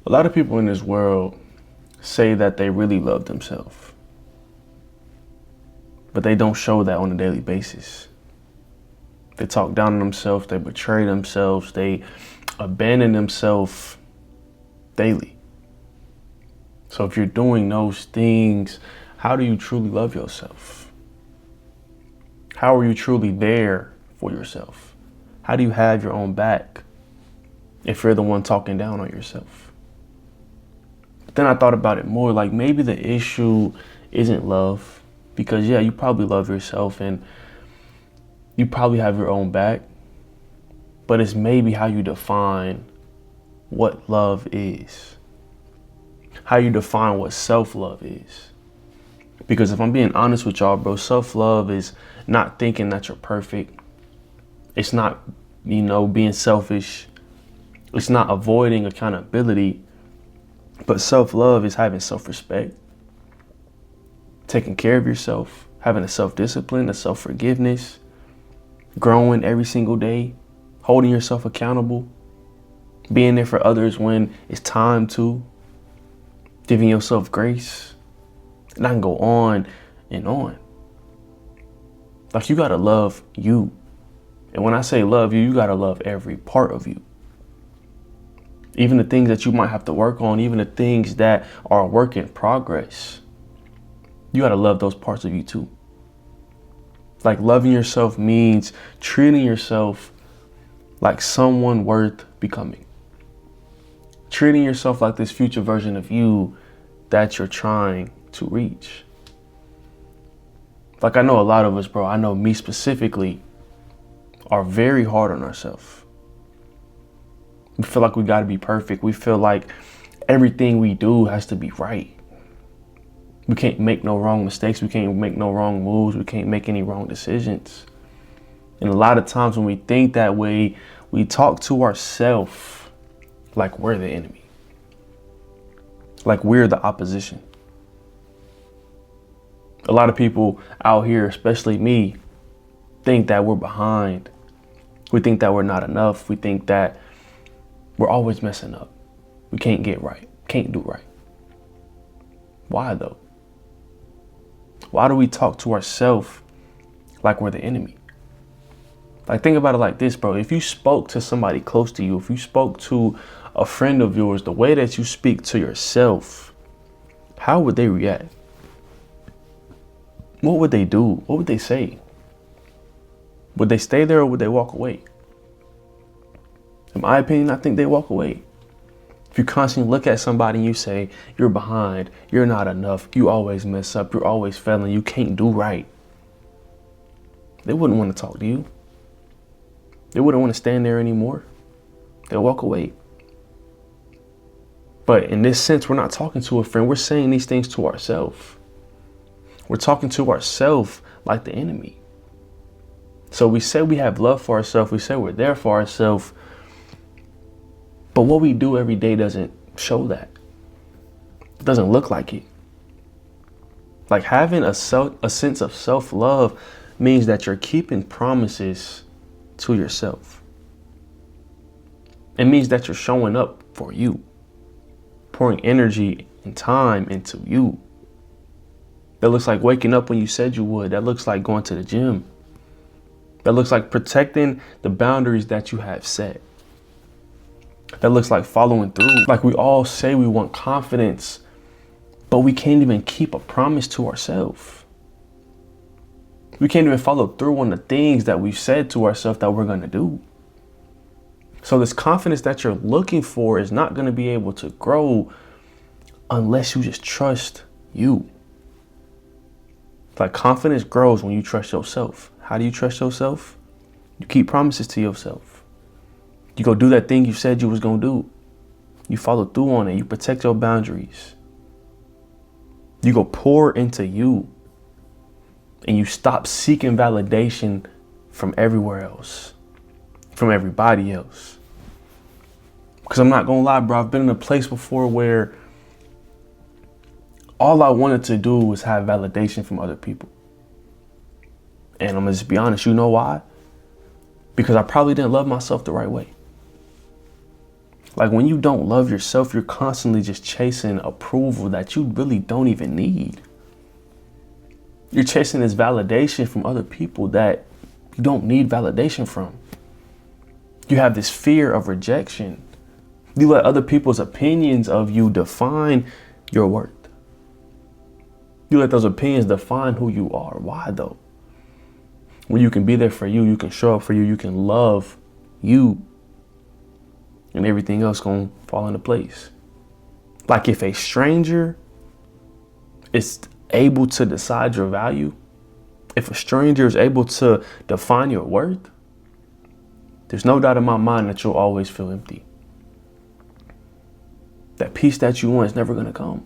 A lot of people in this world say that they really love themselves, but they don't show that on a daily basis. They talk down on themselves, they betray themselves, they abandon themselves daily. So if you're doing those things, how do you truly love yourself? How are you truly there for yourself? How do you have your own back if you're the one talking down on yourself? But then I thought about it more, like maybe the issue isn't love, because yeah, you probably love yourself and you probably have your own back, but it's maybe how you define what love is, how you define what self-love is. Because if I'm being honest with y'all, bro, self-love is not thinking that you're perfect. It's not, being selfish. It's not avoiding accountability. But self-love is having self-respect, taking care of yourself, having a self-discipline, a self-forgiveness, growing every single day, holding yourself accountable, being there for others when it's time to, giving yourself grace. And I can go on and on. Like, you gotta love you. And when I say love you, you gotta love every part of you. Even the things that you might have to work on, even the things that are a work in progress. You gotta love those parts of you too. Like, loving yourself means treating yourself like someone worth becoming. Treating yourself like this future version of you that you're trying to reach. Like, I know a lot of us, bro, I know me specifically, are very hard on ourselves. We feel like we gotta be perfect. We feel like everything we do has to be right. We can't make no wrong mistakes. We can't make no wrong moves. We can't make any wrong decisions. And a lot of times when we think that way, we talk to ourselves like we're the enemy. Like we're the opposition. A lot of people out here, especially me, think that we're behind. We think that we're not enough. We think that we're always messing up. We can't get right, can't do right. Why though? Why do we talk to ourselves like we're the enemy? Like, think about it like this, bro. If you spoke to somebody close to you, if you spoke to a friend of yours, the way that you speak to yourself, how would they react? What would they do? What would they say? Would they stay there or would they walk away? In my opinion, I think they walk away. If you constantly look at somebody and you say, you're behind, you're not enough, you always mess up, you're always failing, you can't do right, they wouldn't want to talk to you. They wouldn't want to stand there anymore. They'll walk away. But in this sense, we're not talking to a friend. We're saying these things to ourselves. We're talking to ourselves like the enemy. So we say we have love for ourselves. We say we're there for ourselves. But what we do every day doesn't show that. It doesn't look like it. Like, having a sense of self-love means that you're keeping promises to yourself. It means that you're showing up for you, pouring energy and time into you. That looks like waking up when you said you would. That looks like going to the gym. That looks like protecting the boundaries that you have set. That looks like following through. Like, we all say we want confidence, but we can't even keep a promise to ourselves. We can't even follow through on the things that we've said to ourselves that we're going to do. So this confidence that you're looking for is not going to be able to grow unless you just trust you. Like, confidence grows when you trust yourself. How do you trust yourself? You keep promises to yourself. You go do that thing you said you was going to do. You follow through on it. You protect your boundaries. You go pour into you. And you stop seeking validation from everywhere else, from everybody else. Because I'm not going to lie, bro, I've been in a place before where all I wanted to do was have validation from other people. And I'm going to just be honest, you know why? Because I probably didn't love myself the right way. Like when you don't love yourself, you're constantly just chasing approval that you really don't even need. You're chasing this validation from other people that you don't need validation from. You have this fear of rejection. You let other people's opinions of you define your worth. You let those opinions define who you are. Why though? When you can be there for you, you can show up for you, you can love you, and everything else gonna fall into place. Like if a stranger is able to decide your value, if a stranger is able to define your worth, there's no doubt in my mind that you'll always feel empty. That peace that you want is never gonna come.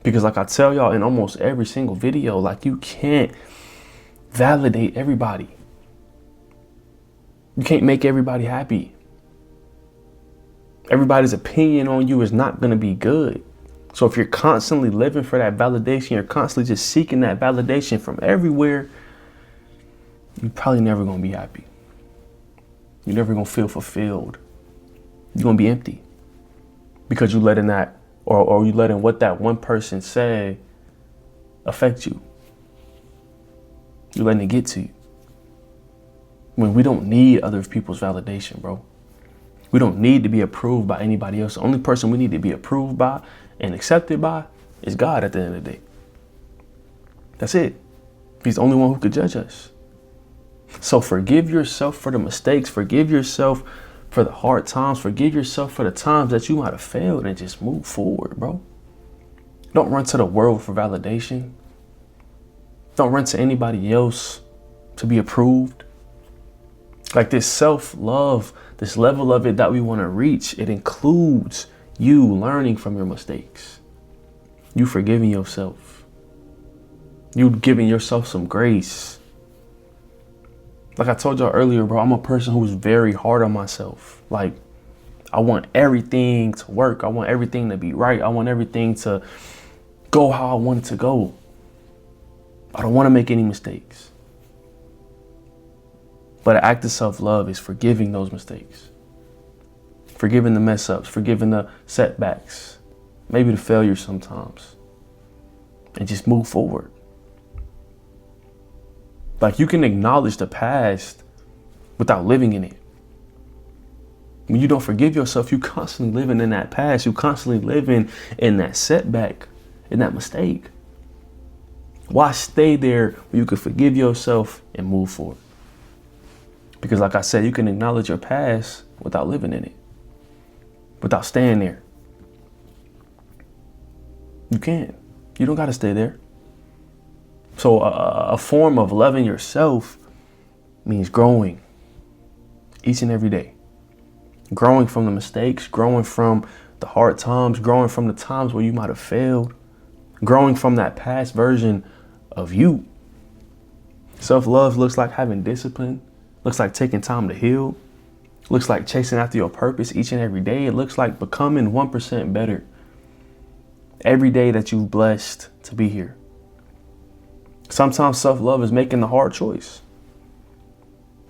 Because like I tell y'all in almost every single video, like you can't validate everybody. You can't make everybody happy. Everybody's opinion on you is not gonna be good. So if you're constantly living for that validation, you're constantly just seeking that validation from everywhere, you're probably never gonna be happy. You're never gonna feel fulfilled. You're gonna be empty. Because you letting that, or you letting what that one person say affect you. You're letting it get to you. When we don't need other people's validation, bro. We don't need to be approved by anybody else. The only person we need to be approved by and accepted by is God at the end of the day. That's it. He's the only one who could judge us. So forgive yourself for the mistakes. Forgive yourself for the hard times. Forgive yourself for the times that you might have failed and just move forward, bro. Don't run to the world for validation. Don't run to anybody else to be approved. Like this self-love, this level of it that we want to reach, it includes you learning from your mistakes. You forgiving yourself. You giving yourself some grace. Like I told y'all earlier, bro, I'm a person who's very hard on myself. Like, I want everything to work. I want everything to be right. I want everything to go how I want it to go. I don't want to make any mistakes. But an act of self-love is forgiving those mistakes. Forgiving the mess ups, forgiving the setbacks, maybe the failures sometimes. And just move forward. Like you can acknowledge the past without living in it. When you don't forgive yourself, you constantly living in that past. You constantly living in that setback, in that mistake. Why stay there when you can forgive yourself and move forward? Because like I said, you can acknowledge your past without living in it, without staying there. You can. You don't got to stay there. So a form of loving yourself means growing each and every day. Growing from the mistakes, growing from the hard times, growing from the times where you might have failed, growing from that past version of you. Self-love looks like having discipline, looks like taking time to heal, looks like chasing after your purpose each and every day. It looks like becoming 1% better every day that you've blessed to be here. Sometimes self-love is making the hard choice.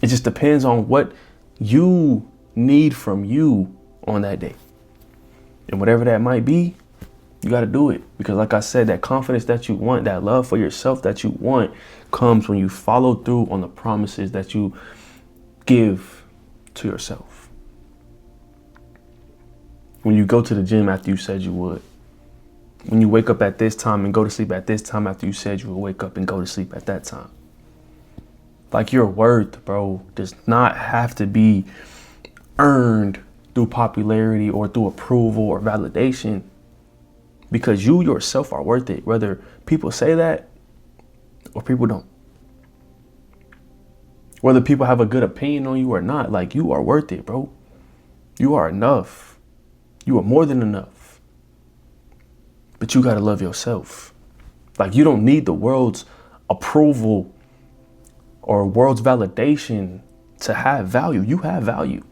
It just depends on what you need from you on that day. And whatever that might be, you got to do it. Because like I said, that confidence that you want, that love for yourself that you want comes when you follow through on the promises that you give to yourself. When you go to the gym after you said you would. When you wake up at this time and go to sleep at this time after you said you would wake up and go to sleep at that time. Like your worth, bro, does not have to be earned through popularity or through approval or validation. Because you yourself are worth it, whether people say that or people don't. Whether people have a good opinion on you or not, like you are worth it, bro. You are enough. You are more than enough. But you got to love yourself. Like you don't need the world's approval or world's validation to have value. You have value.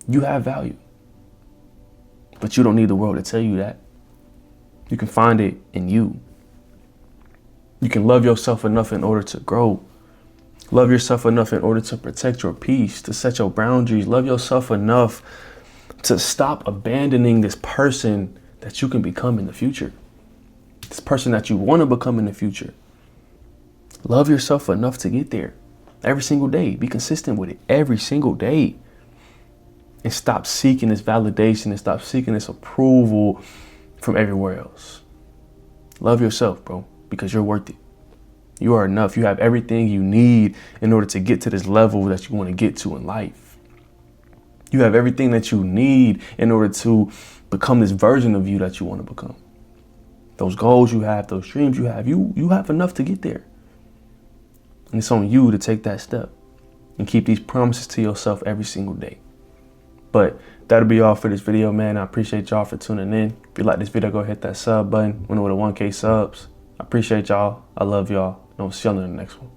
You have value. But you don't need the world to tell you that. You can find it in you. You can love yourself enough in order to grow. Love yourself enough in order to protect your peace, to set your boundaries. Love yourself enough to stop abandoning this person that you can become in the future. This person that you want to become in the future. Love yourself enough to get there every single day. Be consistent with it every single day. And stop seeking this validation and stop seeking this approval from everywhere else. Love yourself, bro, because you're worth it. You are enough. You have everything you need in order to get to this level that you want to get to in life. You have everything that you need in order to become this version of you that you want to become. Those goals you have, those dreams you have enough to get there. And it's on you to take that step and keep these promises to yourself every single day. But that'll be all for this video, man. I appreciate y'all for tuning in. If you like this video, go hit that sub button. We're with 1K subs. I appreciate y'all. I love y'all. And I'll see y'all in the next one.